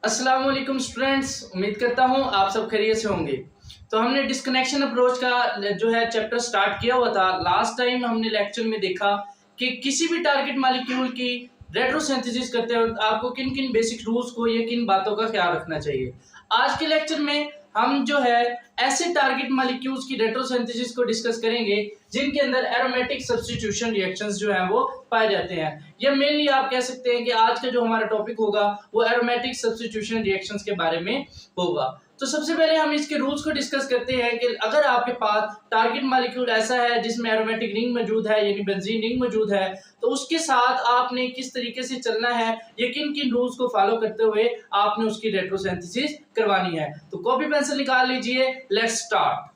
अस्सलाम वालेकुम स्टूडेंट्स, उम्मीद करता हूँ आप सब खैरियत से होंगे। तो हमने डिस्कनेक्शन अप्रोच का जो है चैप्टर स्टार्ट किया हुआ था। लास्ट टाइम हमने लेक्चर में देखा कि किसी भी टारगेट मॉलिक्यूल की रेट्रोसिंथेसिस करते वक्त आपको किन किन बेसिक रूल्स को या किन बातों का ख्याल रखना चाहिए। आज के लेक्चर में हम जो है ऐसे टारगेट मॉलिक्यूल्स की रेट्रोसिंथेसिस को डिस्कस करेंगे जिनके अंदर एरोमेटिक सब्स्टिट्यूशन रिएक्शंस जो हैं वो पाए जाते हैं। या मेनली आप कह सकते हैं कि आज का जो हमारा टॉपिक होगा वो एरोमेटिक सब्स्टिट्यूशन रिएक्शंस के बारे में होगा। तो सबसे पहले हम इसके रूल्स को डिस्कस करते हैं कि अगर आपके पास टारगेट मॉलिक्यूल ऐसा है जिसमें एरोमेटिक रिंग मौजूद है यानी बेंजीन रिंग मौजूद है, तो उसके साथ आपने किस तरीके से चलना है या किन किन रूल्स को फॉलो करते हुए आपने उसकी रेट्रोसिंथेसिस करवानी है। तो कॉपी पेंसिल निकाल लीजिए, लेट्स स्टार्ट।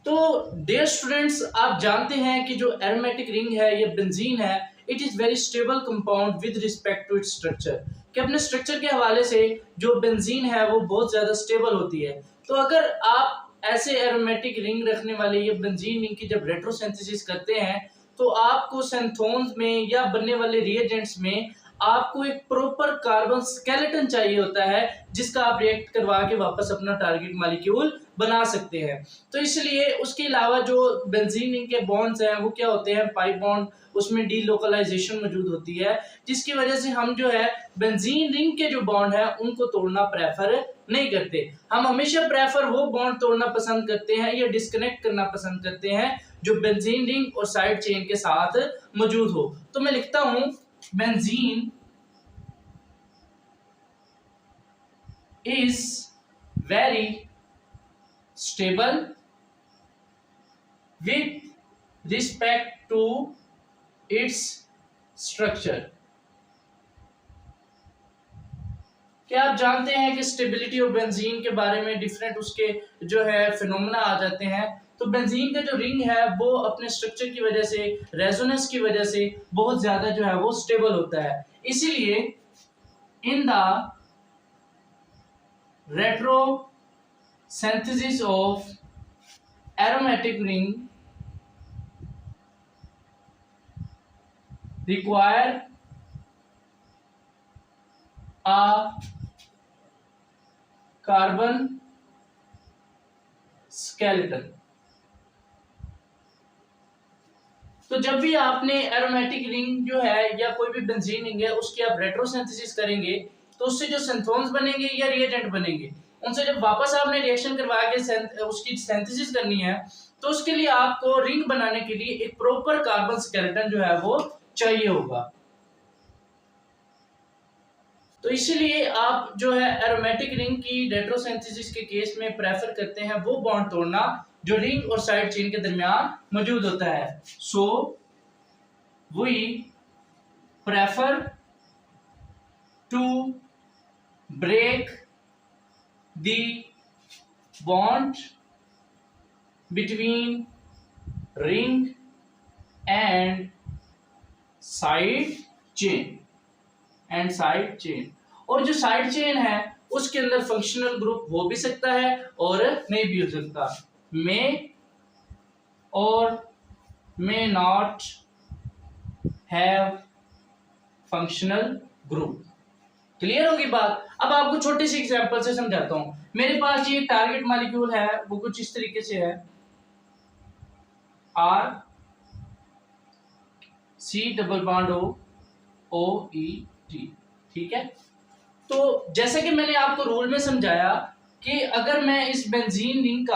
तो डियर स्टूडेंट्स, आप जानते हैं कि जो एरोमेटिक रिंग है या बेंजीन है, it is very stable compound with respect to its structure. कि अपने स्ट्रक्चर के हवाले से जो बेंजीन है वो बहुत ज्यादा स्टेबल होती है। तो अगर आप ऐसे एरोमेटिक रिंग रखने वाले या बेंजीन रिंग की जब रेट्रोसिंथेसिस करते हैं तो आपको सेंथोन्स में या बनने वाले रिएजेंट्स में आपको एक प्रॉपर कार्बन स्केलेटन चाहिए होता है जिसका आप रिएक्ट करवा के वापस अपना टारगेट मॉलिक्यूल बना सकते हैं। तो इसलिए उसके अलावा जो बेंजीन के बॉन्ड्स हैं वो क्या होते हैं, पाई बॉन्ड, उसमें डीलोकलाइजेशन मौजूद होती है जिसकी वजह से हम जो है बेंजीन रिंग के जो बॉन्ड है उनको तोड़ना प्रेफर नहीं करते। हम हमेशा प्रेफर वो बॉन्ड तोड़ना पसंद करते हैं या डिस्कनेक्ट करना पसंद करते हैं जो बेंजीन रिंग और साइड चेन के साथ मौजूद हो। तो मैं लिखता हूं benzene is very stable with respect to its structure। क्या आप जानते हैं कि स्टेबिलिटी ऑफ बेंजीन के बारे में डिफरेंट उसके जो है फिनोमेना आ जाते हैं। तो बेंजीन का जो रिंग है वो अपने स्ट्रक्चर की वजह से, रेजोनेंस की वजह से बहुत ज्यादा जो है वो स्टेबल होता है। इसीलिए in the retrosynthesis of aromatic ring require a carbon skeleton। तो जब भी आपने एरोमेटिक रिंग जो है या कोई भी बेंजीन रिंग है उसकी आप रेट्रोसिंथेसिस करेंगे तो उससे जो सिंथोन्स बनेंगे या रिएजेंट बनेंगे उनसे जब वापस आपने रिएक्शन करवा के उसकी सिंथेसिस करनी है तो उसके लिए आपको रिंग बनाने के लिए एक प्रॉपर कार्बन स्केलेटन जो है वो चाहिए होगा। तो इसीलिए आप जो है एरोमेटिक रिंग की रेट्रोसिंथेसिस के केस में प्रेफर करते हैं वो बॉन्ड तोड़ना जो रिंग और साइड चेन के दरमियान मौजूद होता है। So we prefer to break the bond between ring and side chain और जो साइड चेन है उसके अंदर फंक्शनल ग्रुप हो भी सकता है और नहीं भी हो सकता, may or may not have functional group। Clear होगी बात। अब आपको छोटी सी एग्जांपल से समझाता हूं। मेरे पास ये टारगेट मॉलिक्यूल है वो कुछ इस तरीके से है, R C double bond O E T. ठीक है, तो जैसे कि मैंने आपको रूल में समझाया कि अगर मैं इस बेंजीन रिंग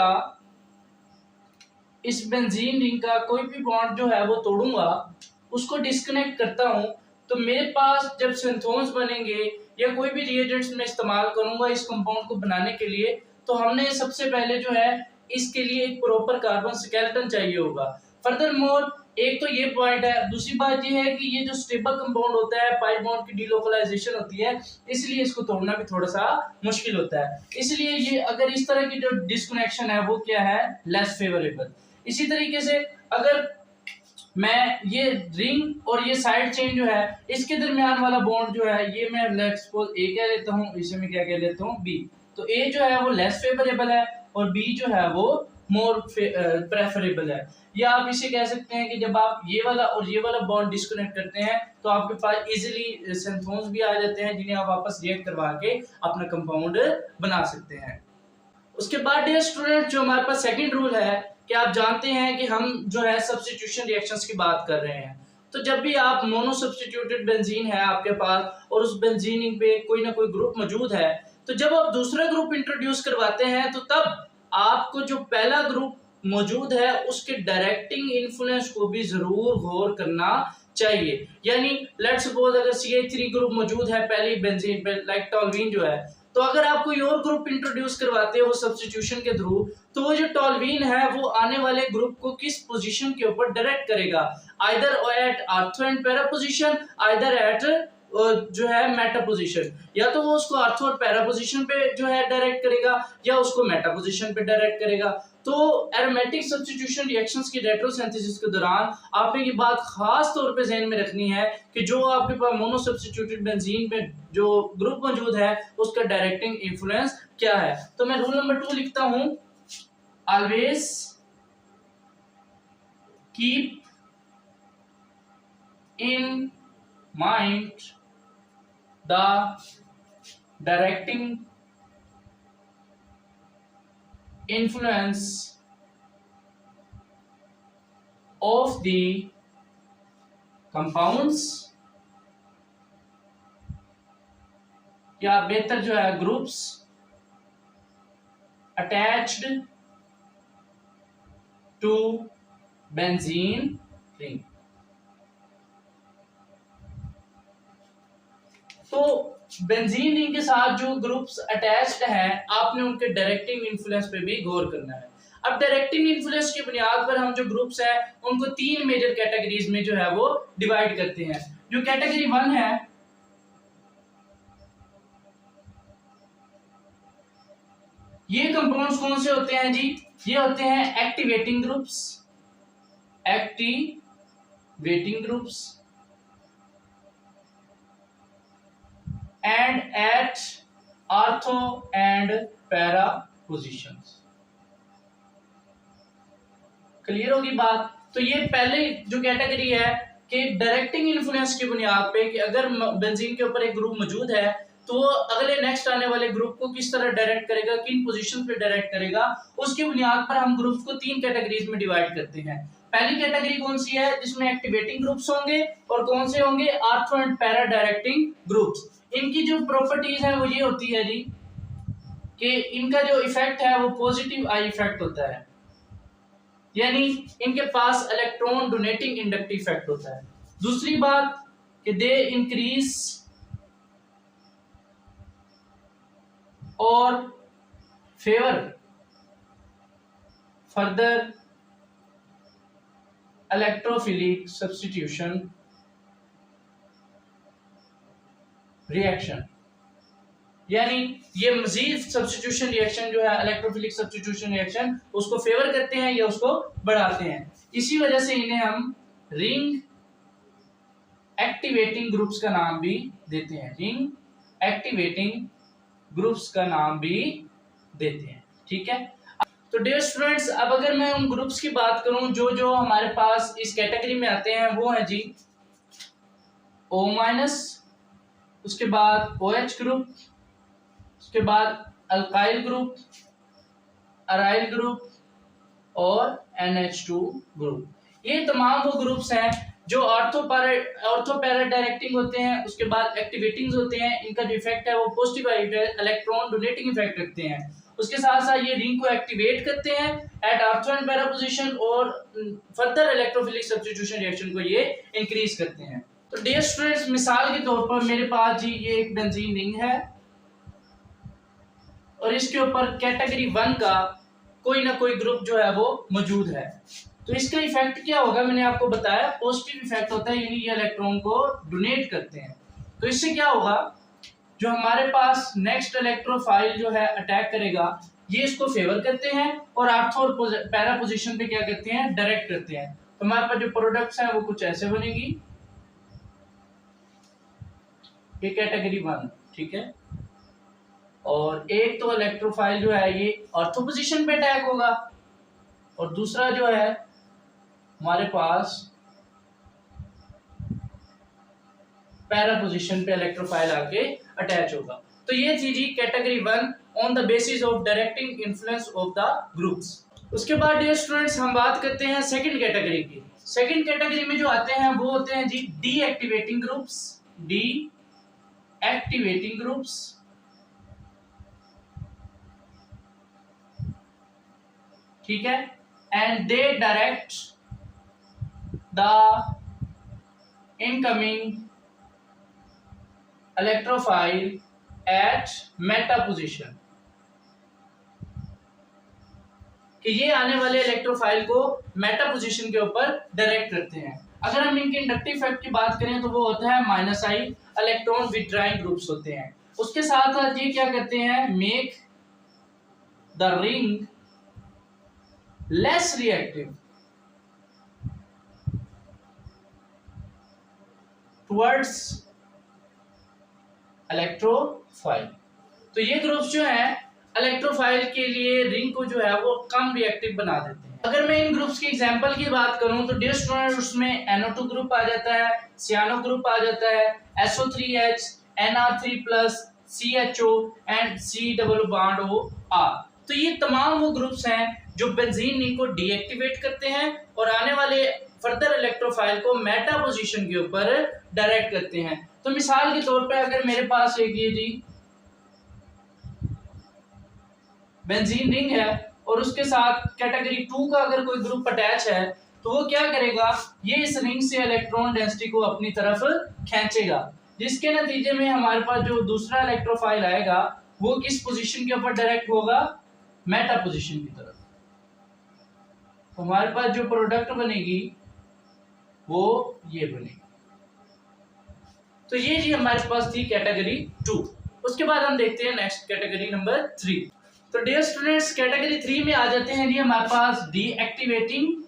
का कोई भी बॉन्ड जो है वो तोड़ूंगा, उसको डिस्कनेक्ट करता हूं, तो मेरे पास जब सिंथोन्स बनेंगे या कोई भी रिएजेंट्स में इस्तेमाल करूंगा इस कंपाउंड को बनाने के लिए, तो हमने सबसे पहले जो है इसके लिए एक प्रॉपर कार्बन स्केलेटन चाहिए होगा। फर्दरमोर एक तो ये पॉइंट है, दूसरी बात ये है कि ये जो स्टेबल कंपाउंड होता है पाई बॉन्ड की डीलोकलाइजेशन होती है, इसलिए इसको तोड़ना भी थोड़ा सा मुश्किल होता है। इसलिए ये अगर इस तरह की जो डिस्कनेक्शन है वो क्या है, लेस फेवरेबल। इसी तरीके से अगर मैं ये रिंग और ये साइड चेन जो है इसके दरमियान वाला बॉन्ड जो है ये मैं लेट्स सपोज ए कह लेता हूँ, इसे मैं क्या कह लेता हूँ, बी। तो ए जो है वो लेस फेवरेबल है और बी जो है वो मोर प्रेफरेबल है। या आप इसे कह सकते हैं कि जब आप ये वाला और ये वाला बॉन्ड डिस्कनेक्ट करते हैं तो आपके पास इजीली सिंथोन्स भी आ जाते हैं जिन्हें आप वापस रिएक्ट करवा के अपना कंपाउंड बना सकते हैं। उसके बाद डियर स्टूडेंट जो हमारे पास सेकंड रूल है कि आप जानते हैं कि हम जो है सब्स्टिट्यूशन रिएक्शंस की बात कर रहे हैं। तो जब भी आप मोनो सब्स्टिट्यूटेड बेंजीन है आपके पास और उस बेंजीन पे कोई ना कोई ग्रुप मौजूद है, तो जब आप दूसरा ग्रुप इंट्रोड्यूस करवाते हैं तो तब आपको जो पहला ग्रुप मौजूद है उसके डायरेक्टिंग इन्फ्लुएंस को भी जरूर गौर करना चाहिए। यानी लेट्स सपोज अगर CH3 ग्रुप मौजूद है पहली बेंजीन पे लाइक टॉल्यूइन जो है, तो अगर आप कोई और ग्रुप इंट्रोड्यूस करवाते हो सब्स्टिट्यूशन के थ्रू, तो वो जो टॉल्यूइन है वो आने वाले ग्रुप को किस पोजीशन के ऊपर डायरेक्ट करेगा, either eight ortho and para position, either eight जो है मेटा पोजीशन। या तो वो उसको आर्थो और पैरा पोजीशन पे जो है डायरेक्ट करेगा या उसको मेटा पोजीशन पे डायरेक्ट करेगा। तो एरोमेटिक सब्स्टिट्यूशन रिएक्शंस की रेट्रोसिंथेसिस के दौरान आपने ये बात खास तौर पे ध्यान में रखनी है कि जो आपके पास मोनो सब्स्टिट्यूटेड बेंजीन में जो ग्रुप मौजूद है उसका डायरेक्टिंग इन्फ्लुएंस क्या है। तो मैं रूल नंबर 2 लिखता हूं, always keep in mind the directing influence of the compounds या बेहतर जो है groups attached to benzene ring। तो बेंजीन रिंग के साथ जो ग्रुप्स अटैच्ड हैं आपने उनके डायरेक्टिंग इन्फ्लुएंस पे भी गौर करना है। अब डायरेक्टिंग इन्फ्लुएंस की बुनियाद पर हम जो ग्रुप्स हैं उनको 3 मेजर कैटेगरीज में जो है वो डिवाइड करते हैं। जो कैटेगरी 1 है, ये कंपाउंड्स कौन से होते हैं जी, ये होते हैं activating groups, activating groups and at ortho and para positions। Clear होगी बात। तो ये पहले जो कैटेगरी है कि डायरेक्टिंग इन्फ्लुएंस की बुनियाद पे कि अगर बेंजीन के ऊपर एक ग्रुप मौजूद है तो वो अगले नेक्स्ट आने वाले ग्रुप को किस तरह डायरेक्ट करेगा, किन पोजीशन पे डायरेक्ट करेगा, उसकी बुनियाद पर हम ग्रुप्स को 3 कैटेगरीज में डिवाइड करते हैं। पहली कैटेगरी कौन सी है, जिसमें एक्टिवेटिंग ग्रुप्स होंगे और कौन से होंगे, ortho and para directing groups. इनकी जो प्रॉपर्टीज है वो ये होती है जी कि इनका जो इफेक्ट है वो पॉजिटिव आई इफेक्ट होता है, यानी इनके पास इलेक्ट्रॉन डोनेटिंग इंडक्टिव इफेक्ट होता है। दूसरी बात कि दे इंक्रीज और favour further electrophilic substitution reaction, यानी ये मजीद सब्स्टिट्यूशन रिएक्शन जो है इलेक्ट्रोफिलिक सब्स्टिट्यूशन रिएक्शन उसको फेवर करते हैं या उसको बढ़ाते हैं। इसी वजह से इन्हें हम रिंग एक्टिवेटिंग ग्रुप्स का नाम भी देते हैं, रिंग एक्टिवेटिंग ग्रुप्स का नाम भी देते हैं। ठीक है। तो डियर स्टूडेंट्स, अब अगर मैं उन ग्रुप्स की बात करूं जो जो हमारे पास इस कैटेगरी में आते हैं वो है जी O-, उसके बाद OH ग्रुप, उसके बाद अल्काइल ग्रुप, अराइल ग्रुप और NH2 ग्रुप। ये तमाम वो ग्रुप्स हैं जो ऑर्थो पैरा डायरेक्टिंग होते हैं, उसके बाद एक्टिवेटिंग होते हैं। इनका जो इफेक्ट है वो पॉजिटिव इलेक्ट्रॉन डोनेटिंग इफेक्ट रखते हैं। उसके साथ साथ ये रिंग को एक्टिवेट करते हैं at ortho and para position और फर्दर इलेक्ट्रोफिलिक सब्स्टिट्यूशन रिएक्शन को ये इंक्रीज करते हैं। तो डियर स्टूडेंट्स, मिसाल के तौर पर मेरे पास जी ये एक बेंजीन रिंग है और इसके ऊपर कैटेगरी 1 का कोई ना कोई ग्रुप जो है वो मौजूद है। तो इसका इफेक्ट क्या होगा, मैंने आपको बताया पॉजिटिव इफेक्ट होता है, यानी ये इलेक्ट्रॉन को डोनेट करते हैं। तो इससे क्या होगा, जो हमारे पास नेक्स्ट इलेक्ट्रोफाइल जो है अटैक करेगा ये इसको फेवर करते हैं और आर्थो और पैरा पोजीशन पे क्या करते हैं, डायरेक्ट करते हैं। तो हमारे पास जो प्रोडक्ट्स हैं वो कुछ ऐसे बनेगी, ये कैटेगरी 1, ठीक है। और एक तो इलेक्ट्रोफाइल जो है ये ऑर्थो पोजीशन पे अटैक होगा और दूसरा जो है हमारे पास पैरा पोजीशन पे इलेक्ट्रोफाइल आके अटैच होगा। तो ये थी जी category 1 on the basis of directing influence of the groups. उसके बाद डियर स्टूडेंट्स हम बात करते हैं सेकंड कैटेगरी की। सेकंड कैटेगरी में जो आते हैं वो होते हैं जी डीएक्टिवेटिंग ग्रुप्स। डीएक्टिवेटिंग ग्रुप्स, ठीक है, and they direct the incoming electrophile at meta position, कि ये आने वाले इलेक्ट्रोफाइल को मेटा पोजीशन के ऊपर डायरेक्ट करते हैं। अगर हम इनके इंडक्टिव इफेक्ट की बात करें तो वो होता है -i इलेक्ट्रॉन विथड्राइंग ग्रुप्स होते हैं। उसके साथ साथ ये क्या करते हैं, make the ring less reactive towards electrophile. तो ये ग्रुप्स जो है इलेक्ट्रोफाइल के लिए रिंग को जो है वो कम रिएक्टिव बना देते हैं। अगर मैं इन ग्रुप्स की एग्जांपल की बात करूं तो डियर स्टूडेंट उसमें NO2 ग्रुप आ जाता है, सियानो ग्रुप आ जाता है, SO3H, NR3+, CHO and C double bond OR। तो ये तमाम वो ग्रुप्स हैं जो बेंजीन रिंग को डीएक्टिवेट करते हैं और आने वाले फर्दर इलेक्ट्रोफाइल को मेटा पोजीशन के ऊपर डायरेक्ट करते हैं। तो मिसाल के तौर पे अगर मेरे पास एक ये जी बेंजीन रिंग है और उसके साथ कैटेगरी 2 का अगर कोई ग्रुप अटैच है तो वो क्या करेगा, ये इस रिंग से इलेक्ट्रॉन डेंसिटी को अपनी तरफ खींचेगा, जिसके नतीजे में हमारे पास जो दूसरा इलेक्ट्रोफाइल आएगा वो किस पोजीशन के ऊपर डायरेक्ट होगा, मेटा पोजीशन की तरफ। तो हमारे पास जो प्रोडक्ट बनेगी वो ये बनेगी। तो ये जी हमारे पास थी कैटेगरी 2। उसके बाद हम देखते हैं नेक्स्ट कैटेगरी नंबर 3। तो डियर स्टूडेंट्स कैटेगरी 3 में आ जाते हैं जी हमारे पास डीएक्टिवेटिंग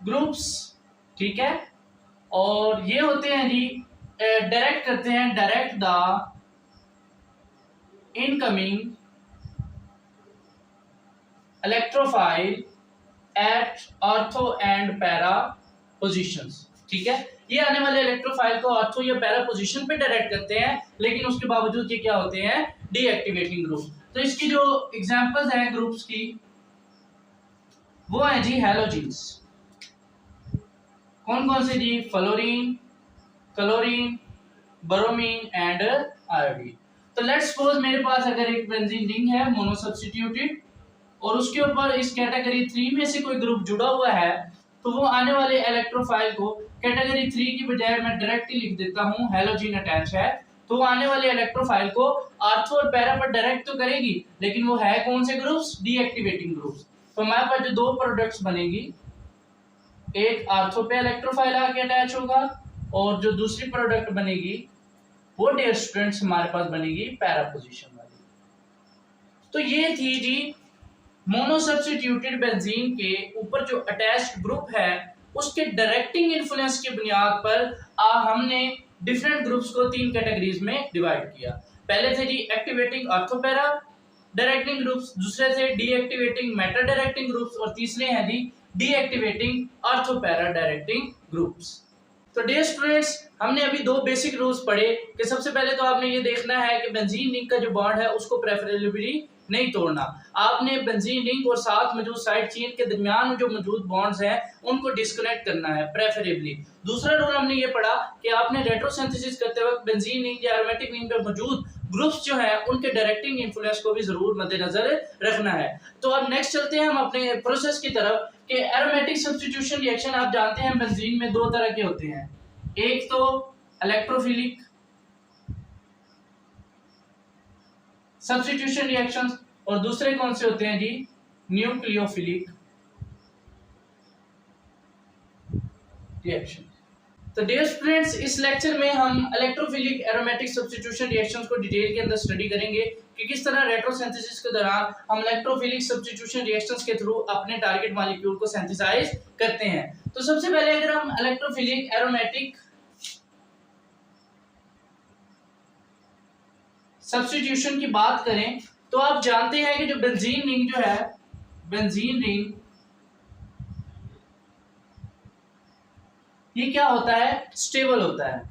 ग्रुप्स, ठीक है, और ये होते हैं जी डायरेक्ट करते हैं, direct the incoming electrophile at ortho and para positions, ठीक है। ये आने वाले इलेक्ट्रोफाइल को ऑर्थो या पैरा पोजीशन पे डायरेक्ट करते हैं, लेकिन उसके बावजूद ये क्या होते हैं, डीएक्टिवेटिंग ग्रुप। तो इसकी जो एग्जांपल्स हैं ग्रुप्स की वो है जी हैलोजेंस। कौन कौन से जी, fluorine, chlorine, bromine and iodine. तो लेट्स सपोज मेरे पास अगर एक बेंजीन रिंग है मोनो सब्स्टिट्यूटेड और उसके ऊपर इस कैटेगरी 3 में से कोई ग्रुप जुड़ा हुआ है, तो वो आने वाले इलेक्ट्रोफाइल को कैटेगरी 3 की बजाय मैं डायरेक्टली लिख देता हूं हैलोजन अटैच है, तो वो आने वाले इलेक्ट्रोफाइल को आर्थो और पैरा पर डायरेक्ट तो करेगी, लेकिन वो है कौन से ग्रुप्स, डीएक्टिवेटिंग ग्रुप्स। तो हमारे पास जो दो प्रोडक्ट्स बनेगी, एक आर्थो पे इलेक्ट्रोफाइल आके अटैच होगा और जो दूसरी प्रोडक्ट बनेगी वो डियर स्टूडेंट्स हमारे पास बनेगी पैरा पोजीशन वाली। तो ये थी जी मोनो सब्स्टिट्यूटेड बेंजीन के ऊपर जो अटैच्ड ग्रुप है उसके डायरेक्टिंग इन्फ्लुएंस की बुनियाद पर हमने डिफरेंट ग्रुप्स को 3 कैटेगरीज में डिवाइड किया। पहले थे जी एक्टिवेटिंग ऑर्थोपैरा डायरेक्टिंग ग्रुप्स, दूसरे थे डीएक्टिवेटिंग मेटा डायरेक्टिंग ग्रुप्स और तीसरे हैं जी डीएक्टिवेटिंग ऑर्थोपैरा डायरेक्टिंग ग्रुप्स। तो डियर स्टूडेंट्स हमने अभी 2 बेसिक रूल्स पढ़े कि सबसे पहले तो आपने ये देखना है कि बेंजीन रिंग का जो बॉन्ड है उसको प्रेफरेबली नहीं तोड़ना। आपने बेंजीन रिंग और साथ मौजूद साइड चेन के दरमियान जो मौजूद बॉन्ड्स हैं उनको डिस्कनेक्ट करना है प्रेफरेबली। दूसरा रूल हमने ये पढ़ा कि आपने रेट्रोसिंथेसिस करते वक्त बेंजीन रिंग या एरोमेटिक रिंग पर मौजूद ग्रुप्स जो हैं उनके डायरेक्टिंग इन्फ्लुएंस को भी जरूर मद्देनजर रखना है। तो अब नेक्स्ट चलते हैं हम अपने प्रोसेस की तरफ कि एरोमेटिक सब्स्टिट्यूशन रिएक्शन आप जानते हैं बेंजीन में 2 तरह के होते हैं, एक तो इलेक्ट्रोफिलिक सब्स्टिट्यूशन रिएक्शंस और दूसरे कौन से होते हैं जी, न्यूक्लियोफिलिक रिएक्शन। तो डियर स्टूडेंट्स इस लेक्चर में हम इलेक्ट्रोफिलिक एरोमेटिक सब्स्टिट्यूशन रिएक्शंस को डिटेल के अंदर स्टडी करेंगे कि किस तरह रेट्रोसिंथेसिस के दौरान हम इलेक्ट्रोफिलिक सब्स्टिट्यूशन रिएक्शंस के थ्रू अपने टारगेट मॉलिक्यूल को सिंथेसाइज करते हैं। तो सबसे पहले अगर हम इलेक्ट्रोफिलिक एरोमेटिक सब्स्टिट्यूशन की बात करें तो तो आप जानते हैं कि जो बेंजीन रिंग जो है, बेंजीन रिंग ये क्या होता है, स्टेबल होता है।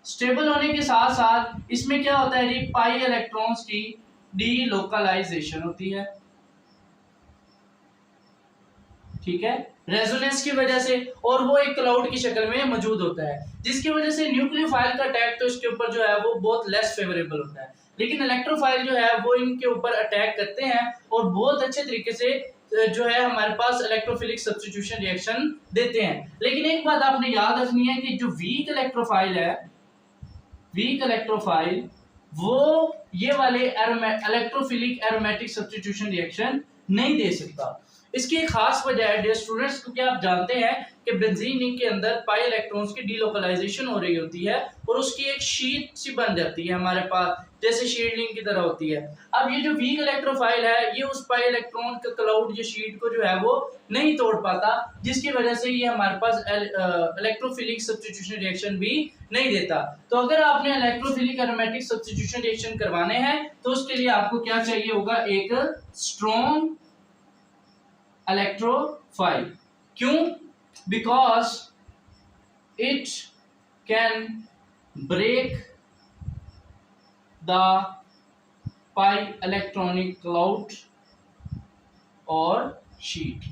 स्टेबल होने के साथ साथ इसमें क्या होता है जी, पाई इलेक्ट्रॉन्स की डीलोकलाइजेशन होती है, ठीक है, रेजोनेंस की वजह से, और वो एक क्लाउड की शक्ल में मौजूद होता है, जिसकी वजह से न्यूक्लियोफाइल का अटैक तो इसके ऊपर जो है वो बहुत लेस फेवरेबल होता है, लेकिन इलेक्ट्रोफाइल जो है वो इनके ऊपर अटैक करते हैं और बहुत अच्छे तरीके से जो है हमारे पास इलेक्ट्रोफिलिक सब्स्टिट्यूशन रिएक्शन देते हैं। लेकिन एक बात आपने याद रखनी है कि जो वीक इलेक्ट्रोफाइल है, वीक इलेक्ट्रोफाइल वो ये वाले इलेक्ट्रोफिलिक एरोमेटिक सब्स्टिट्यूशन रिएक्शन नहीं दे सकता। इसकी एक खास वजह है डियर स्टूडेंट्स, क्योंकि आप जानते हैं कि बेंजीन रिंग के अंदर पाई इलेक्ट्रॉन्स की डीलोकलाइजेशन हो रही होती है और उसकी एक शीट सी बन जाती है हमारे पास, जैसे शील्डिंग की तरह होती है। अब ये जो वीक इलेक्ट्रोफाइल है ये उस पाई इलेक्ट्रॉन का क्लाउड या शीट को जो है वो नहीं तोड़ पाता, जिसकी वजह से ये हमारे पास इलेक्ट्रोफिलिक सब्स्टिट्यूशन रिएक्शन भी नहीं देता। तो अगर आपने इलेक्ट्रोफिलिक एरोमेटिक सब्स्टिट्यूशन रिएक्शन करवाने हैं तो उसके लिए आपको क्या चाहिए होगा, एक स्ट्रॉन्ग इलेक्ट्रोफाइल। क्यों? Because it can break the pi electronic cloud और शीट।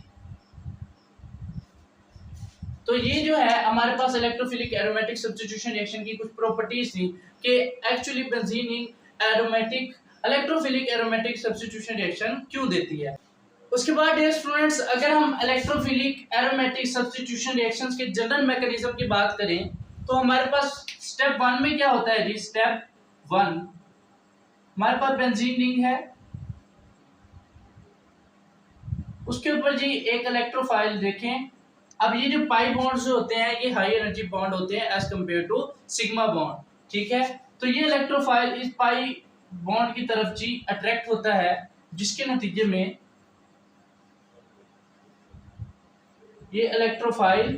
तो ये जो है हमारे पास इलेक्ट्रोफिलिक एरोमेटिक सब्स्टिट्यूशन रिएक्शन की कुछ प्रॉपर्टीज थी कि actually benzene aromatic electrophilic aromatic substitution reaction क्यों देती है। उसके बाद डियर स्टूडेंट्स, अगर हम इलेक्ट्रोफिलिक एरोमेटिक सब्स्टिट्यूशन रिएक्शंस के जनरल मैकेनिज्म की बात करें तो हमारे पास स्टेप 1 में क्या होता है जी, स्टेप 1 हमारे पास बेंजीन रिंग है, उसके ऊपर जी एक इलेक्ट्रोफाइल देखें। अब ये जो पाई बॉन्ड्स जो होते हैं ये हाई एनर्जी बॉन्ड होते हैं as compare to sigma bond, ठीक है। तो ये इलेक्ट्रोफाइल इस पाई बॉन्ड की तरफ जी अट्रैक्ट होता है, जिसके नतीजे में ये इलेक्ट्रोफाइल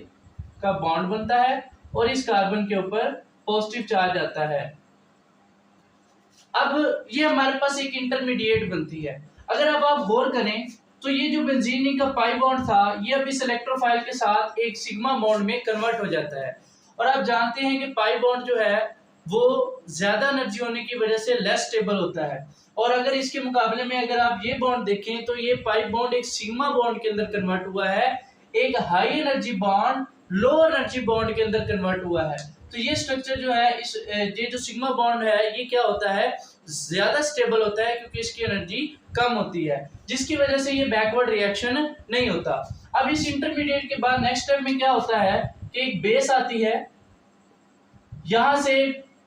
का बॉन्ड बनता है और इस कार्बन के ऊपर पॉजिटिव चार्ज आता है। अब ये हमारे पास एक इंटरमीडिएट बनती है। अगर अब आप गौर करें तो ये जो बेंजीन रिंग का पाई बॉन्ड था ये अब इस इलेक्ट्रोफाइल के साथ एक सिग्मा बॉन्ड में कन्वर्ट हो जाता है, और आप जानते हैं कि पाई बॉन्ड जो है वो ज्यादा एनर्जी होने की वजह से लेस स्टेबल होता है, और अगर इसके मुकाबले में अगर आप ये बॉन्ड देखें तो ये पाई बॉन्ड एक सिग्मा बॉन्ड के अंदर कन्वर्ट हुआ है, एक high energy bond low energy bond के अंदर कन्वर्ट हुआ है। तो ये स्ट्रक्चर जो है इस ये जो सिग्मा बॉन्ड है ये क्या होता है, ज्यादा स्टेबल होता है क्योंकि इसकी एनर्जी कम होती है, जिसकी वजह से ये बैकवर्ड रिएक्शन नहीं होता। अब इस इंटरमीडिएट के बाद नेक्स्ट स्टेप में क्या होता है कि एक बेस आती है, यहां से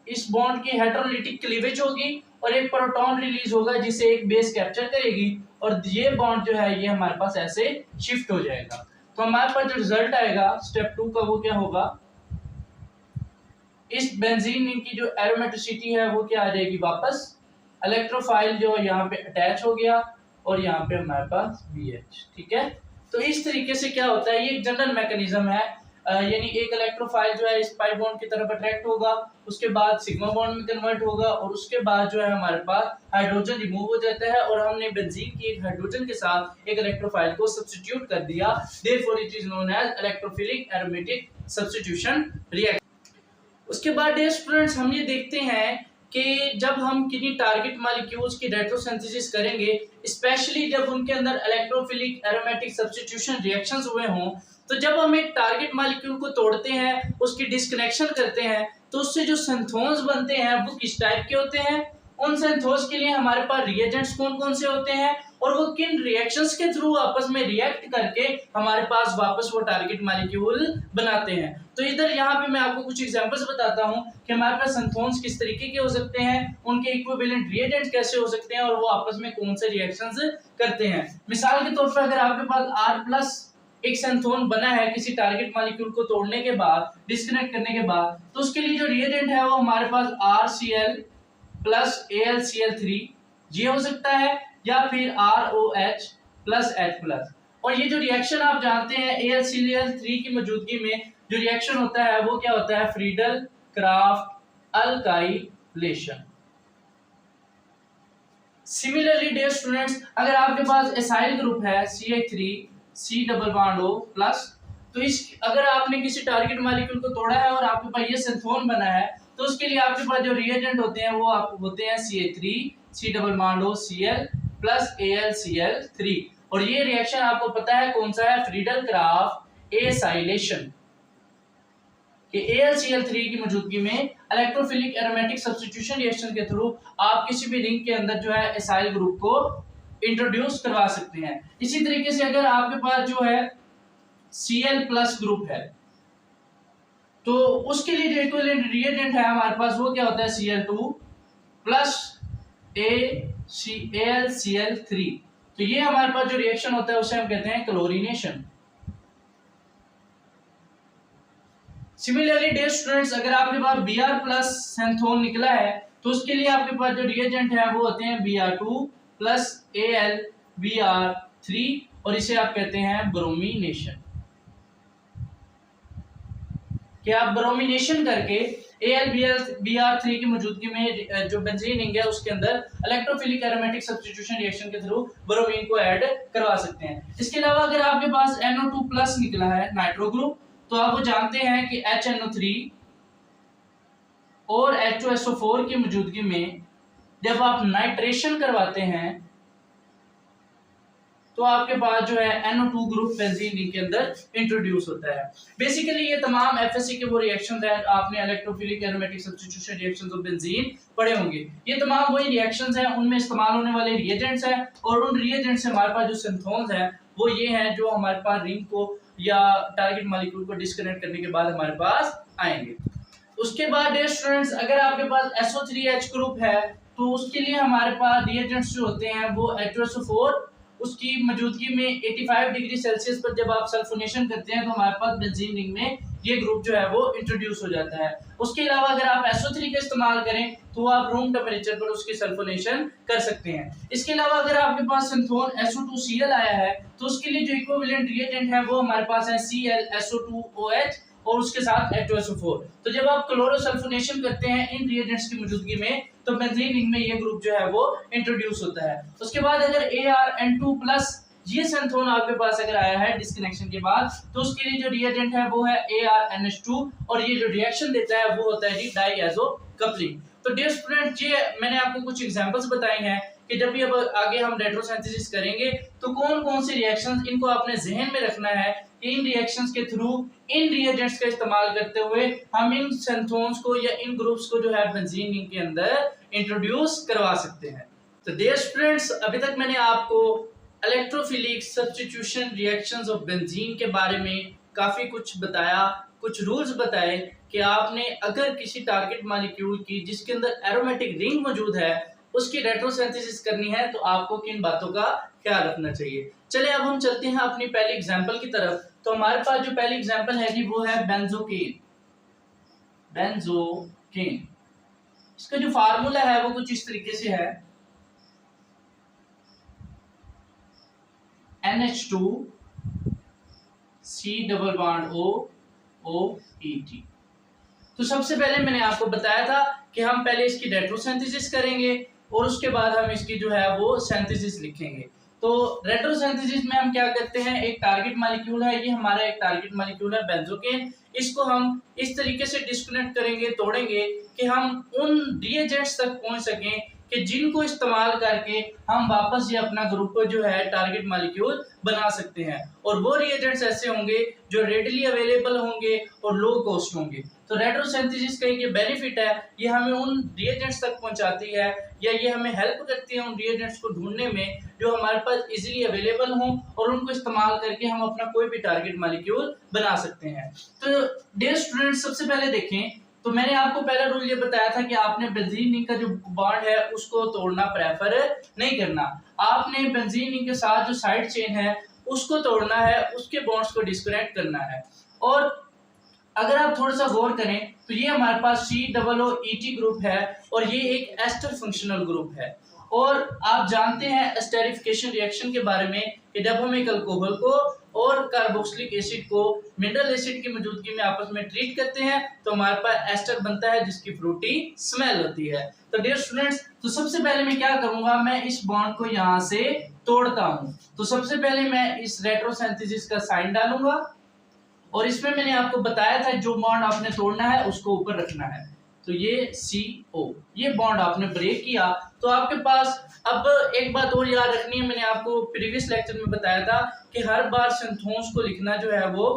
इस बॉन्ड की हेटेरोलिटिक क्लीवेज होगी और एक प्रोटॉन रिलीज होगा जिसे एक बेस कैप्चर करेगी, और ये बॉन्ड जो है ये हमारे पास ऐसे शिफ्ट हो जाएगा। तो हमारे पास जो रिजल्ट आएगा स्टेप 2 का वो क्या होगा, इस बेंजीन रिंग की जो एरोमेटिसिटी है वो क्या आ जाएगी वापस, इलेक्ट्रोफाइल जो यहाँ पे अटैच हो गया और यहाँ पे हमारे पास BH, ठीक है। तो इस तरीके से क्या होता है, ये एक जनरल मैकेनिज्म है, यानी एक इलेक्ट्रोफाइल जो है इस पाई बॉन्ड की तरफ अट्रैक्ट होगा, उसके बाद सिग्मा बॉन्ड में कन्वर्ट होगा और उसके बाद जो है हमारे पास हाइड्रोजन रिमूव हो जाता है और हमने बेंजीन की एक हाइड्रोजन के साथ एक इलेक्ट्रोफाइल को सब्स्टिट्यूट कर दिया, therefore it is known as electrophilic aromatic substitution reaction. उसके बाद डियर स्टूडेंट्स हम ये देखते हैं कि जब हम किन्हीं टारगेट मॉलिक्यूल्स की रेट्रोसिंथेसिस करेंगे, स्पेशली जब उनके अंदर इलेक्ट्रोफिलिक एरोमेटिक सब्स्टिट्यूशन रिएक्शंस हुए हों, तो जब हम एक टारगेट मॉलिक्यूल को तोड़ते हैं, उसकी डिस्कनेक्शन करते हैं, तो उससे जो सिंथोन्स बनते हैं वो किस टाइप के होते हैं, उन सिंथोन्स के लिए हमारे पास रिएजेंट्स कौन कौन से होते हैं और वो किन रिएक्शंस के थ्रू आपस में रिएक्ट करके हमारे पास वापस वो टारगेट मॉलिक्यूल बनाते हैं। तो इधर यहाँ पे मैं आपको कुछ एग्जांपल्स बताता हूँ कि हमारे पास सिंथोन्स किस तरीके के हो सकते हैं, उनके इक्विवेलेंट रिएजेंट्स कैसे हो सकते हैं और वो आपस में कौन से रिएक्शंस करते हैं। मिसाल के तौर पर अगर आपके पास R+ एक सिंथोन बना है किसी टारगेट मॉलिक्यूल को तोड़ने के बाद, डिस्कनेक्ट करने के बाद, तो उसके लिए जो रिएजेंट है वो हमारे पास RCl प्लस AlCl3 ये हो सकता है, या फिर ROH प्लस H+। और ये जो रिएक्शन आप जानते हैं AlCl3 की मौजूदगी में जो रिएक्शन होता है वो क्या होता है, Friedel Crafts alkylation. Similarly dear students, अगर आपके पास एसाइल ग्रुप है CH3 C double bond O plus, तो इस अगर आपने किसी टारगेट मॉलिक्यूल को तोड़ा है और आपके पास ये सिंथोन बना है, तो उसके लिए आपके पास जो रिएजेंट होते हैं वो आप होते हैं CH3 C double bond O Cl plus AlCl3, और ये रिएक्शन आपको पता है कौन सा है, फ्रीडल क्राफ्ट एसाइलेशन कि AlCl3 की मौजूदगी में इलेक्ट्रोफिलिक एरोमेटिक सब्स्टिट्यूशन रिएक्शन के थ्रू आप किसी भी रिंग के अंदर जो है एसाइल ग्रुप को इंट्रोड्यूस करवा सकते हैं। इसी तरीके से अगर आपके पास जो है Cl प्लस ग्रुप है, तो उसके लिए जो इक्विवेलेंट रिएजेंट है हमारे पास वो क्या होता है, Cl2 प्लस AlCl3। तो ये हमारे पास जो रिएक्शन होता है उसे हम कहते हैं क्लोरीनेशन। सिमिलरली डियर स्टूडेंट्स, अगर आपके पास Br प्लस सेंथोन निकला है, तो उसके लिए आपके पास जो रिएजेंट है वो होते हैं Br2 प्लस AlBr3, और इसे आप कहते हैं ब्रोमिनेशन। कि आप ब्रोमिनेशन करके AlBr3 की मौजूदगी में जो बेंजीन रिंग है उसके अंदर इलेक्ट्रोफिलिक एरोमेटिक सब्स्टिट्यूशन रिएक्शन के थ्रू ब्रोमीन को ऐड करवा सकते हैं। इसके अलावा अगर आपके पास NO2 प्लस निकला है नाइट्रो ग्रुप, तो आप वो जानते हैं कि HNO3 और H2SO4 की मौजूदगी में जब आप नाइट्रेशन करवाते हैं तो आपके पास जो है NO2 ग्रुप बेंजीन रिंग के अंदर इंट्रोड्यूस होता है। बेसिकली ये तमाम FSC के वो रिएक्शंस हैं, आपने electrophilic aromatic substitution reactions of benzene पढ़े होंगे। ये तमाम वही रिएक्शंस हैं, उनमें इस्तेमाल होने वाले रिएजेंट्स हैं, और उन रिएजेंट्स से हमारे पास जो सिंथोन्स हैं वो ये हैं जो हमारे पास रिंग को या टारगेट मॉलिक्यूल को डिस्कनेक्ट करने के बाद हमारे पास आएंगे। उसके बाद डियर स्टूडेंट्स, अगर आपके पास SO3H ग्रुप है, तो उसके लिए हमारे पास रिएजेंट्स जो होते हैं वो H2SO4, उसकी मौजूदगी में 85 डिग्री सेल्सियस पर जब आप सल्फोनेशन करते हैं तो हमारे पास बेंजीन रिंग में ये ग्रुप जो है वो इंट्रोड्यूस हो जाता है। उसके अलावा अगर आप SO3 का इस्तेमाल करें तो आप रूम टेम्परेचर पर उसकी सल्फोनेशन कर सकते हैं। इसके अलावा अगर आपके पास सिंथोन SO2Cl आया है, तो उसके लिए जो इक्विवेलेंट रिएजेंट है वो हमारे पास है ClSO2OH और उसके साथ H2SO4। तो जब आप क्लोरोसल्फोनेशन करते हैं इन रिएजेंट्स की मौजूदगी में, तो बेंजीन रिंग में ये ग्रुप जो है वो इंट्रोड्यूस होता है। उसके बाद अगर ArN2+ ये सिंथोन आपके पास अगर आया है डिस्कनेक्शन के बाद, तो उसके लिए जो रिएजेंट है वो है ArNH2, और ये जो रिएक्शन देता है वो होता है जी डाईएजो कपलिंग। तो डियर स्टूडेंट, ये मैंने आपको कुछ एग्जांपल्स बताई हैं कि जब भी अब आगे हम रेट्रोसिंथेसिस करेंगे तो कौन कौन से रिएक्शंस, इनको आपने जहन में रखना है कि इन रिएक्शंस के थ्रू इन रिएजेंट्स का इस्तेमाल करते हुए हम इन सिंथोन्स को या इन ग्रुप्स को जो है बेंजीन रिंग के अंदर इंट्रोड्यूस करवा सकते हैं। तो डियर स्टूडेंट्स, अभी तक मैंने आपको electrophilic substitution reactions of benzene के बारे में काफी कुछ बताया, कुछ रूल्स बताए कि आपने अगर किसी टारगेट मॉलिक्यूल की जिसके अंदर एरोमेटिक रिंग मौजूद है उसकी रेट्रोसिंथेसिस करनी है तो आपको किन बातों का ख्याल रखना चाहिए। चलिए अब हम चलते हैं अपनी पहली एग्जांपल की तरफ। तो हमारे पास जो पहली एग्जांपल है जी वो है बेंजोकेन। बेंजोकेन, इसका जो फार्मूला है वो कुछ इस तरीके से है, NH2 C double bond O OET। तो सबसे पहले मैंने आपको बताया था कि हम पहले इसकी रेट्रोसिंथेसिस करेंगे और उसके बाद हम इसकी जो है वो सिंथेसिस लिखेंगे। तो रेट्रोसिंथेसिस में हम क्या करते हैं, एक टारगेट मॉलिक्यूल है, ये हमारा एक टारगेट मॉलिक्यूल है बेंजोकेन, इसको हम इस तरीके से डिस्कनेक्ट करेंगे, तोड़ेंगे कि हम उन रिएजेंट्स तक पहुंच सकें कि जिनको इस्तेमाल करके हम वापस ये अपना ग्रुप को जो है टारगेट मॉलिक्यूल बना सकते हैं, और वो रिएजेंट्स ऐसे होंगे जो रेडली अवेलेबल होंगे और लो कॉस्ट होंगे। तो रेट्रोसिंथेसिस का ये बेनिफिट है, ये हमें उन रिएजेंट्स तक पहुंचाती है या ये हमें हेल्प करती है उन रिएजेंट्स को ढूंढने में जो हमारे पास इजीली अवेलेबल हों और उनको इस्तेमाल करके हम अपना कोई भी टारगेट मॉलिक्यूल बना सकते हैं। तो डियर स्टूडेंट्स, सबसे पहले देखें तो मैंने आपको पहला रूल ये बताया था कि आपने बेंजीन रिंग का जो बॉन्ड है उसको तोड़ना प्रेफर नहीं करना। आपने बेंजीन रिंग के साथ जो साइड चेन है उसको तोड़ना है, उसके बॉन्ड्स को डिस्कनेक्ट करना है। और अगर आप थोड़ा सा गौर करें तो ये हमारे पास COOET ग्रुप है और ये एक एस्टर फंक्शनल ग्रुप है। और आप जानते हैं एस्टेरिफिकेशन रिएक्शन के बारे में कि जब हम एक अल्कोहल को और कार्बोक्सिलिक एसिड को मिनरल एसिड की मौजूदगी में आपस में ट्रीट करते हैं तो हमारे पास एस्टर बनता है जिसकी फ्रूटी स्मेल होती है। तो डियर स्टूडेंट्स, तो सबसे पहले मैं क्या करूंगा, मैं इस बॉन्ड को यहाँ से तोड़ता हूं। तो सबसे पहले मैं इस रेट्रोसिंथेसिस का साइन डालूंगा और इसमें मैंने आपको बताया था जो बॉन्ड आपने तोड़ना है उसको ऊपर रखना है। तो ये CO, ये बॉन्ड आपने ब्रेक किया तो आपके पास, अब एक बात और याद रखनी है, मैंने आपको प्रीवियस लेक्चर में बताया था कि हर बार सिंथोन्स को लिखना जो है वो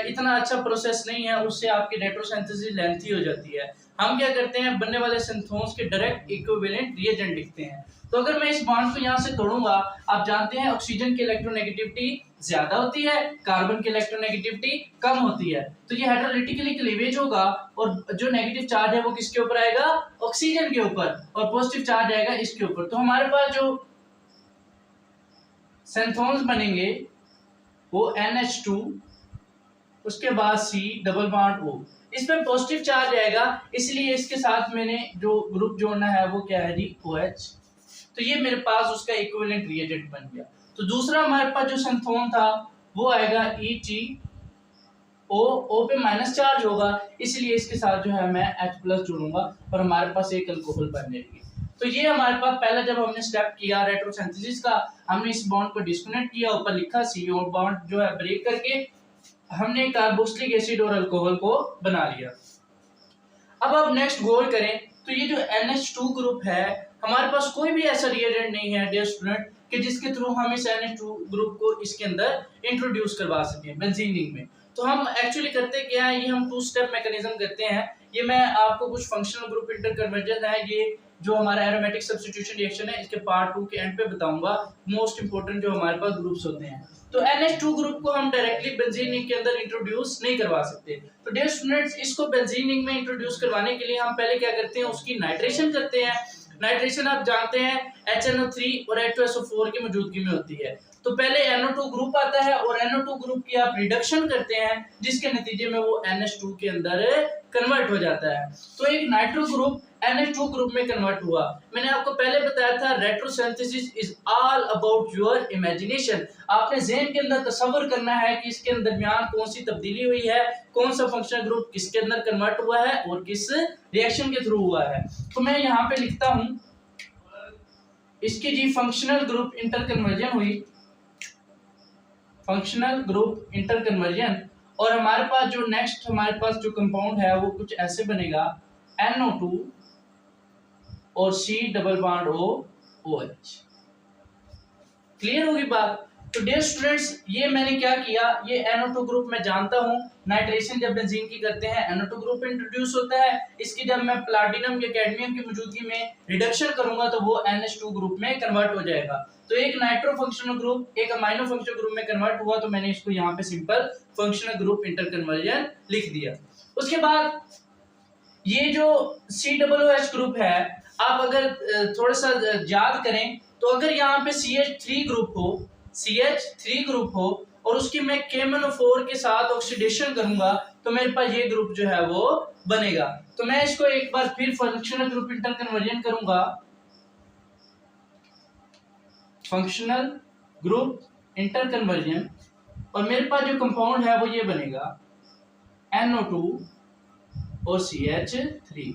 इतना अच्छा प्रोसेस नहीं है, उससे आपकी रेट्रोसिंथेसिस लेंथी हो जाती है। हम क्या करते हैं, बनने वाले सिंथोन्स के डायरेक्ट इक्विवेलेंट रिएजेंट लिखते हैं। तो अगर मैं इस बॉन्ड को यहाँ से तोड़ूंगा, आप जानते हैं ऑक्सीजन की इलेक्ट्रोनेगेटिविटी ज्यादा होती है, कार्बन की इलेक्ट्रोनेगेटिविटी कम होती है, तो ये हाइड्रोलिटिकली क्लीवेज होगा और जो नेगेटिव चार्ज है वो किसके ऊपर आएगा, ऑक्सीजन के ऊपर, और पॉजिटिव चार्ज आएगा इसके ऊपर। तो हमारे पास जो सिंथोन्स बनेंगे वो NH2, उसके बाद C डबल बॉन्ड O, इसमें पॉजिटिव चार्ज आएगा, इसलिए इसके साथ मैंने जो ग्रुप जोड़ना है वो क्या है जी, OH। तो ये मेरे पास उसका इक्विवेलेंट रिएजेंट बन गया। तो दूसरा हमारे पास जो सिंथोन था वो आएगा EgO, O पे माइनस चार्ज होगा, इसलिए इसके साथ जो है मैं H+ जोड़ूंगा और हमारे पास एक अल्कोहल बन जाएगी। तो ये हमारे पास पहला जब हमने स्टेप किया रेट्रोसिंथेसिस का, हमने इस बॉन्ड को डिस्कनेक्ट किया, ऊपर लिखा CO बॉन्ड जो है ब्रेक करके हमने कार्बोक्सिलिक एसिड और अल्कोहल को बना लिया। अब आप नेक्स्ट गौर करें तो ये जो NH2 ग्रुप है, हमारे पास कोई भी ऐसा रिएजेंट नहीं है डियर स्टूडेंट कि जिसके थ्रू हम इस NH2 ग्रुप को इसके अंदर इंट्रोड्यूस करवा सकें बेंजीन रिंग में। तो हम एक्चुअली करते क्या है, ये हम 2 स्टेप मैकेनिज्म करते हैं। ये मैं आपको कुछ फंक्शनल ग्रुप इंटरकन्वर्जन है, ये जो हमारा एरोमेटिक सब्स्टिट्यूशन रिएक्शन है, इसके पार्ट 2 के एंड पे बताऊंगा, मोस्ट इंपोर्टेंट जो हमारे पास ग्रुप्स होते हैं। तो NH2 ग्रुप को हम डायरेक्टली बेंजीन रिंग के अंदर इंट्रोड्यूस नहीं करवा सकते। तो डियर स्टूडेंट्स, इसको बेंजीन रिंग में इंट्रोड्यूस करवाने के लिए हम पहले क्या करते हैं, उसकी नाइट्रेशन करते हैं। नाइट्रेशन आप जानते हैं HNO3 और H2SO4 की मौजूदगी में होती है। तो पहले NO2 ग्रुप आता है और NO2 ग्रुप की आप रिडक्शन करते हैं, जिसके नतीजे में वो NH2 के अंदर कन्वर्ट हो जाता है। तो एक नाइट्रो ग्रुप NH2 ग्रुप में कन्वर्ट हुआ। मैंने आपको पहले बताया था retrosynthesis is all about your imagination. आपने ज़हन के अंदर तस्वर करना है कि इसके दरमियान कौन सी तब्दीली हुई है, कौन सा फंक्शनल ग्रुप किसके अंदर कन्वर्ट हुआ है और किस रिएक्शन के थ्रू हुआ है। तो मैं यहाँ पे लिखता हूं इसकी जी फंक्शनल ग्रुप इंटरकन्वर्जन हुई, फंक्शनल ग्रुप इंटरकन्वर्जन, और हमारे पास जो नेक्स्ट हमारे पास जो कंपाउंड है वो कुछ ऐसे बनेगा NO2 और C double bond O OH। Clear होगी बात। तो डियर स्टूडेंट्स, ये मैंने क्या किया, ये NO2 ग्रुप मैं जानता हूं, नाइट्रेशन जब बेंजीन की करते हैं NO2 ग्रुप इंट्रोड्यूस होता है, इसकी जब मैं प्लैटिनम या कैडमियम की मौजूदगी में रिडक्शन करूंगा तो वो NH2 ग्रुप में कन्वर्ट हो जाएगा। तो एक नाइट्रो फंक्शनल ग्रुप एक अमाइनो फंक्शनल ग्रुप में कन्वर्ट हुआ, तो मैंने इसको यहाँ पे सिंपल फंक्शनल ग्रुप इंटरकन्वर्जन लिख दिया। उसके बाद ये जो COOH ग्रुप है, आप अगर थोड़ा सा याद करें तो अगर यहाँ पे CH3 ग्रुप हो और उसकी मैं KMnO4 के साथ ऑक्सीडेशन करूंगा तो मेरे पास ये ग्रुप जो है वो बनेगा। तो मैं इसको एक बार फिर फंक्शनल ग्रुप इंटरकन्वर्जन करूंगा, फंक्शनल ग्रुप इंटरकन्वर्जन, और मेरे पास जो कंपाउंड है वो ये बनेगा NO2 और CH3।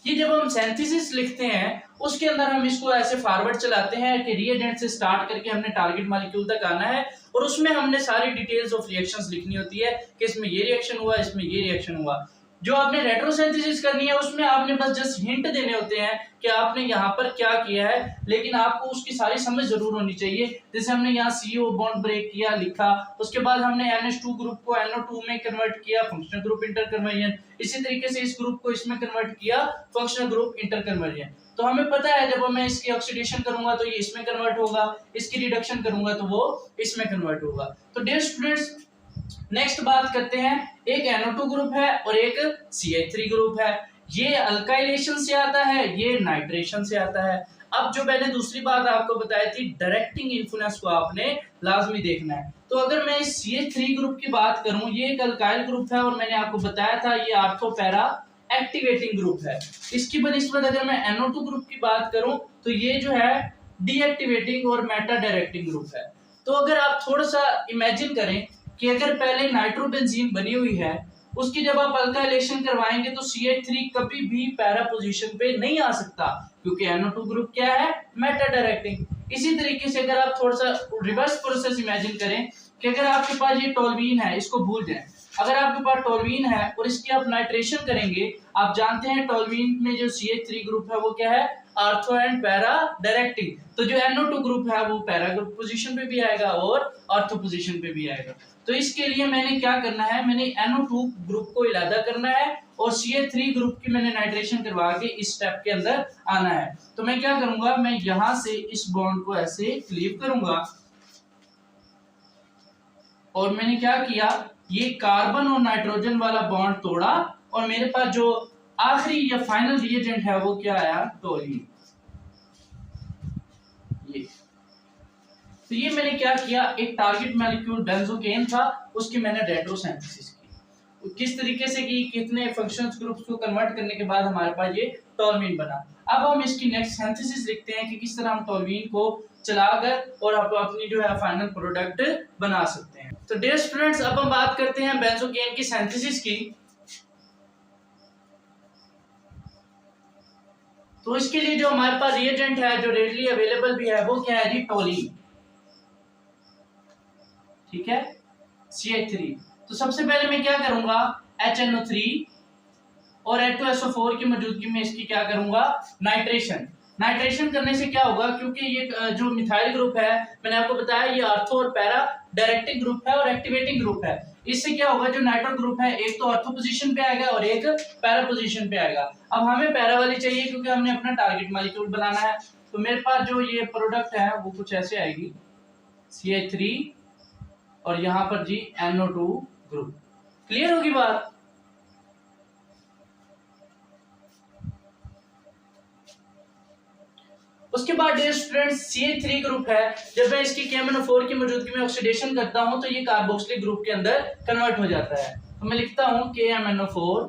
ये जब हम सिंथेसिस लिखते हैं उसके अंदर हम इसको ऐसे फॉरवर्ड चलाते हैं कि रिएजेंट से स्टार्ट करके हमने टारगेट मॉलिक्यूल तक आना है और उसमें हमने सारी डिटेल्स ऑफ रिएक्शंस लिखनी होती है कि इसमें ये रिएक्शन हुआ, इसमें ये रिएक्शन हुआ। जो आपने रेट्रोसिंथेसिस करनी है उसमें आपने बस जस्ट हिंट देने होते हैं कि आपने यहाँ पर क्या किया है, लेकिन आपको उसकी सारी समझ जरूर होनी चाहिए। जैसे हमने यहाँ CO बॉन्ड ब्रेक किया लिखा, उसके बाद हमने NH2 ग्रुप को NO2 में कन्वर्ट किया, फंक्शनल ग्रुप इंटरकन्वर्जन, इसी तरीके से इस ग्रुप को इसमें कन्वर्ट किया, फंक्शनल ग्रुप इंटरकन्वर्जन। तो हमें पता है जब मैं इसकी ऑक्सीडेशन करूंगा तो ये इसमें कन्वर्ट होगा, इसकी रिडक्शन करूंगा तो वो इसमें कन्वर्ट होगा। तो डियर स्टूडेंट्स, नेक्स्ट बात करते हैं, एक NO2 ग्रुप है और एक CH3 ग्रुप है। ये अल्काइलेशन से आता है, ये नाइट्रेशन से आता है। अब जो मैंने दूसरी बात आपको बताई थी, डायरेक्टिंग इन्फ्लुएंस को आपने लाजमी देखना है। तो अगर मैं इस CH3 ग्रुप की बात करूं, ये एक अल्काइल ग्रुप है और मैंने आपको बताया था ये ऑर्थो पैरा एक्टिवेटिंग ग्रुप है। इसकी बनिस्बत अगर मैं NO2 ग्रुप की बात करूं तो ये जो है डीएक्टिवेटिंग और मेटा डायरेक्टिंग ग्रुप है। तो अगर आप थोड़ा सा इमेजिन करें कि अगर पहले नाइट्रोबेंजीन बनी हुई है, उसकी जब आप अल्काइलेशन करवाएंगे तो CH3 कभी भी पैरा पोजीशन पे नहीं आ सकता, क्योंकि NO2 ग्रुप क्या है, मेटा डायरेक्टिंग। इसी तरीके से अगर आप थोड़ा सा रिवर्स प्रोसेस इमेजिन करें कि अगर आपके पास ये टोल्यूइन है, इसको भूल जाएं, अगर आपके पास टोल्यूइन है और इसकी आप नाइट्रेशन करेंगे, आप जानते हैं टोल्यूइन में जो CH3 ग्रुप है वो क्या है, आर्थो एंड पैरा डायरेक्टिंग। तो जो NO2 ग्रुप है वो पैरा ग्रुप पोजीशन पे भी आएगा और आर्थो पोजीशन पे भी आएगा। तो इसके लिए मैंने क्या करना है, मैंने NO2 ग्रुप को इलादा करना है और CH3 ग्रुप की मैंने नाइट्रेशन करवा के इस स्टेप के अंदर आना है। तो मैं क्या करूंगा, मैं यहां से इस बॉन्ड को ऐसे क्लीव करूंगा और मैंने क्या किया, ये कार्बन और नाइट्रोजन वाला बॉन्ड तोड़ा और मेरे पास जो आखिरी या फाइनल रिएजेंट है वो क्या आया, टोल्यूइन। ये तो ये मैंने क्या किया, एक टारगेट मॉलिक्यूल बेंजोकेन था, उसकी मैंने रेट्रोसिंथेसिस की। किस तरीके से की, कितने फंक्शंस ग्रुप्स को कन्वर्ट करने के बाद हमारे पास ये टोल्यूइन बना। अब हम इसकी नेक्स्ट सिंथेसिस लिखते हैं कि किस तरह हम टोल्यूइन को चलाकर और आप अपनी जो है फाइनल प्रोडक्ट बना सकते हैं। तो डियर स्टूडेंट्स, अब हम बात करते हैं बेंजोकेन की सिंथेसिस की। तो इसके लिए जो हमारे पास रिएजेंट है, जो रेडली अवेलेबल भी है, वो क्या है जी, टोलीन। ठीक है, CH3। तो सबसे पहले मैं क्या करूंगा, HNO3 और H2SO4 की मौजूदगी में इसकी क्या करूंगा, नाइट्रेशन। नाइट्रेशन करने से क्या होगा, क्योंकि ये जो मिथाइल ग्रुप है, मैंने आपको बताया ये आर्थो और पैरा डायरेक्टिंग ग्रुप है और एक्टिवेटिंग ग्रुप है। इससे क्या होगा, जो नाइट्रो ग्रुप है एक तो आर्थो पोजीशन पे आएगा और एक पैरा पोजीशन पे आएगा। अब हमें पैरा वाली चाहिए क्योंकि हमने अपना टारगेट मॉलिक्यूल बनाना है। तो मेरे पास जो ये प्रोडक्ट है वो कुछ ऐसे आएगी, CH3 और यहाँ पर जी NO2 ग्रुप। क्लियर होगी बात। उसके बाद डियर स्टूडेंट्स, CH3 ग्रुप है, जब मैं इसकी KMnO4 की मौजूदगी में ऑक्सीडेशन करता हूं तो ये कार्बोक्सिलिक ग्रुप के अंदर कन्वर्ट हो जाता है। तो मैं लिखता हूं KMnO4,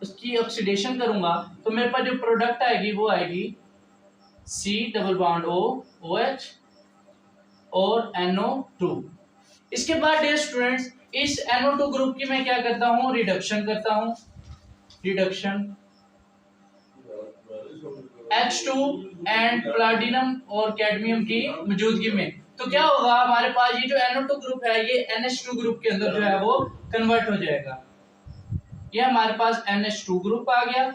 उसकी ऑक्सीडेशन करूंगा तो मेरे पास जो प्रोडक्ट आएगी वो आएगी C double bond O OH और NO2। इसके बाद डियर स्टूडेंट्स, इस NO2 ग्रुप की मैं क्या करता हूं, रिडक्शन करता हूं, रिडक्शन H2 एंड प्लैटिनम और कैडमियम की मौजूदगी में। तो क्या होगा, हमारे पास ये जो NO2 ग्रुप है ये NH2 ग्रुप के अंदर जो है वो कन्वर्ट हो जाएगा। ये हमारे पास NH2 ग्रुप आ गया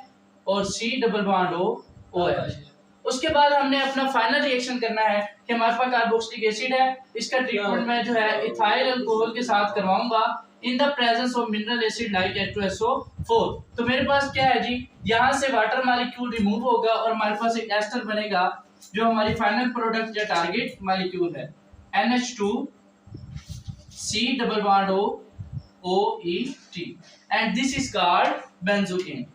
और C double bond O OH। उसके बाद हमने अपना फाइनल रिएक्शन करना है कि हमारे पास कार्बोक्सिलिक एसिड है, इसका ट्रीटमेंट मैं जो है इथाइल अल्कोहल के साथ करवाऊंगा in the presence of mineral acid like H2SO4। तो मेरे पास क्या है जी, यहाँ से वाटर मॉलिक्यूल रिमूव होगा और हमारे पास एक एस्टर बनेगा जो हमारी फाइनल प्रोडक्ट या टारगेट मॉलिक्यूल है, NH2 C double bond O OET and this is called benzocaine।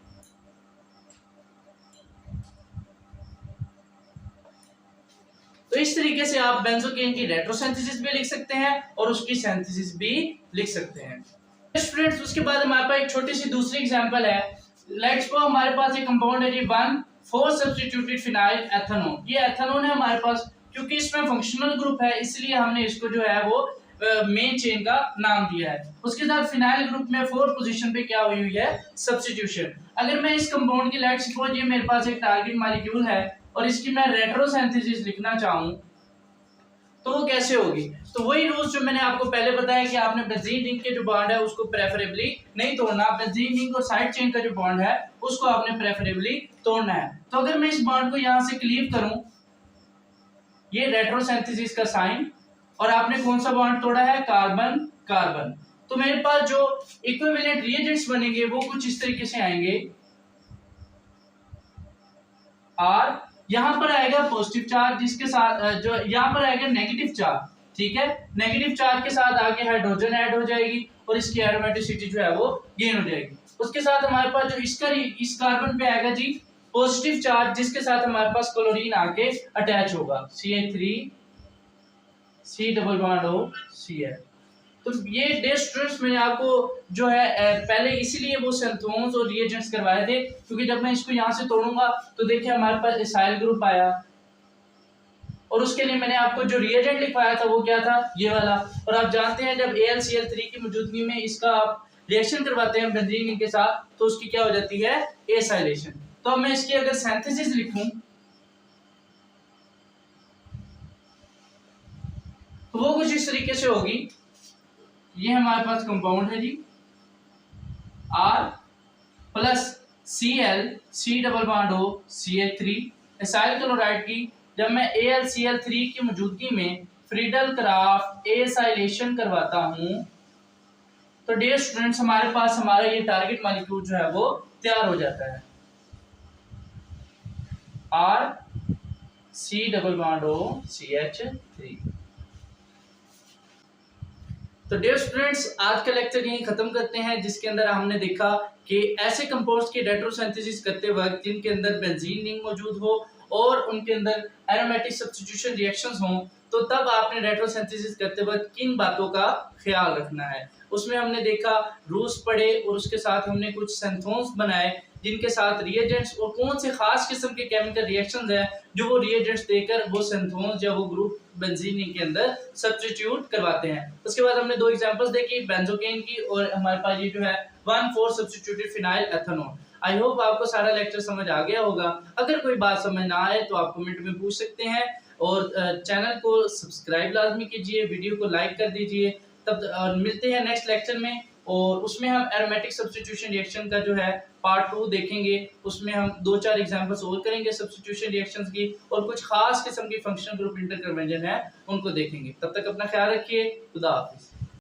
तो इस तरीके से आप बेंजोकेन की रेट्रोसिंथेसिस भी लिख सकते हैं और उसकी सिंथेसिस भी लिख सकते हैं। स्टूडेंट्स, उसके बाद हमारे पास एक छोटी सी दूसरी एग्जांपल है। लेट्स सपोज हमारे पास एक कंपाउंड है जी 1,4 सब्स्टिट्यूटेड फिनाइल एथेनोन। ये एथेनोन है हमारे पास, क्योंकि इसमें फंक्शनल ग्रुप है इसलिए हमने इसको जो है वो मेन चेन का नाम दिया है। उसके साथ फिनाइल ग्रुप में 4th पोजीशन पे क्या हुई है, सब्स्टिट्यूशन। अगर मैं इस कंपाउंड की लेट्स सपोज ये मेरे पास एक टारगेट मॉलिक्यूल है और इसकी मैं रेट्रोसिंथेसिस लिखना चाहूं तो वो कैसे होगी। तो वही रूल्स जो मैंने आपको पहले बताया कि आपने बेंजीन रिंग के जो बॉन्ड है उसको प्रेफरेबली नहीं तोड़ना, बेंजीन रिंग और साइड चेन का जो बॉन्ड है उसको आपने प्रेफरेबली तोड़ना है। तो अगर मैं इस बॉन्ड को यहां से क्लीव करूं, ये रेट्रोसिंथेसिस का साइन, और आपने कौन सा बॉन्ड तोड़ा है, कार्बन कार्बन। तो मेरे पास जो इक्विवेलेंट रिएजेंट्स बनेंगे वो कुछ इस तरीके से आएंगे। R यहां पर आएगा पॉजिटिव चार्ज, जिसके साथ जो यहां पर आएगा नेगेटिव चार्ज, ठीक है। नेगेटिव चार्ज के साथ आगे हाइड्रोजन ऐड हो जाएगी और इसकी एरोमेटिसिटी जो है वो गेन हो जाएगी। उसके साथ हमारे पास जो इस कार्बन पे आएगा जी पॉजिटिव चार्ज, जिसके साथ हमारे पास क्लोरीन आके अटैच होगा, CH3 C double bond O Cl। तो ये डियर स्टूडेंट्स मैंने आपको जो है पहले इसीलिए वो सिंथोन्स और रिएजेंट्स करवाए थे, क्योंकि जब मैं इसको यहाँ से तोड़ूंगा तो देखिए हमारे पास इसाइल ग्रुप आया और उसके लिए मैंने आपको जो रिएजेंट लिखवाया था वो क्या था, ये वाला। और आप जानते हैं जब AlCl3 की मौजूदगी में इसका आप रिएक्शन करवाते हैं बेंजीन के साथ तो उसकी क्या हो जाती है, एसाइलेशन। तो अब मैं इसकी अगर सिंथेसिस लिखूं तो वो कुछ इस तरीके से होगी। ये हमारे पास कंपाउंड है जी R plus Cl C double bond O CH3 acyl chloride की जब मैं AlCl3 की मौजूदगी में फ्रीडल क्राफ्ट एसाइलेशन करवाता हूं तो डियर स्टूडेंट्स हमारे पास हमारा ये टारगेट मॉलिक्यूल जो है वो तैयार हो जाता है, R C double bond O CH3। तो डियर स्टूडेंट्स आज का लेक्चर यहीं खत्म करते हैं, जिसके अंदर हमने देखा कि ऐसे कंपाउंड्स की रेट्रोसिंथेसिस करते वक्त जिनके अंदर बेंजीन रिंग मौजूद हो और उनके अंदर एरोमेटिक सब्स्टिट्यूशन रिएक्शंस हों तो तब आपने रेट्रोसिंथेसिस करते वक्त किन बातों का ख्याल रखना है। उसमें हमने देखा रूल्स पढ़े और उसके साथ हमने कुछ सेंथोन्स बनाए जिनके साथ रिएजेंट्स और कौन से खास किस्म के केमिकल रिएक्शंस हैं जो वो रिएजेंट्स देकर वो सेंथोन्स या वो ग्रुप बेंजीन के अंदर सब्स्टिट्यूट करवाते हैं। उसके बाद हमने दो एग्जांपल्स देखी बेंजोकेन की और हमारे पास ये जो है 1,4 substituted phenyl ethanol. I hope आपको सारा लेक्चर समझ आ गया होगा। अगर कोई बात समझ ना आए तो आप कमेंट में पूछ सकते हैं और चैनल को सब्सक्राइब लाजमी कीजिए, वीडियो को लाइक कर दीजिए। तब मिलते हैं नेक्स्ट लेक्चर में और उसमें हम एरोमेटिक सब्स्टिट्यूशन रिएक्शन का जो है पार्ट 2 देखेंगे। उसमें हम 2-4 एग्जांपल्स और करेंगे सब्स्टिट्यूशन रिएक्शंस की और कुछ खास किस्म की फंक्शनल ग्रुप इंटरकन्वर्जन है उनको देखेंगे। तब तक अपना ख्याल रखिए। खुदा हाफिज।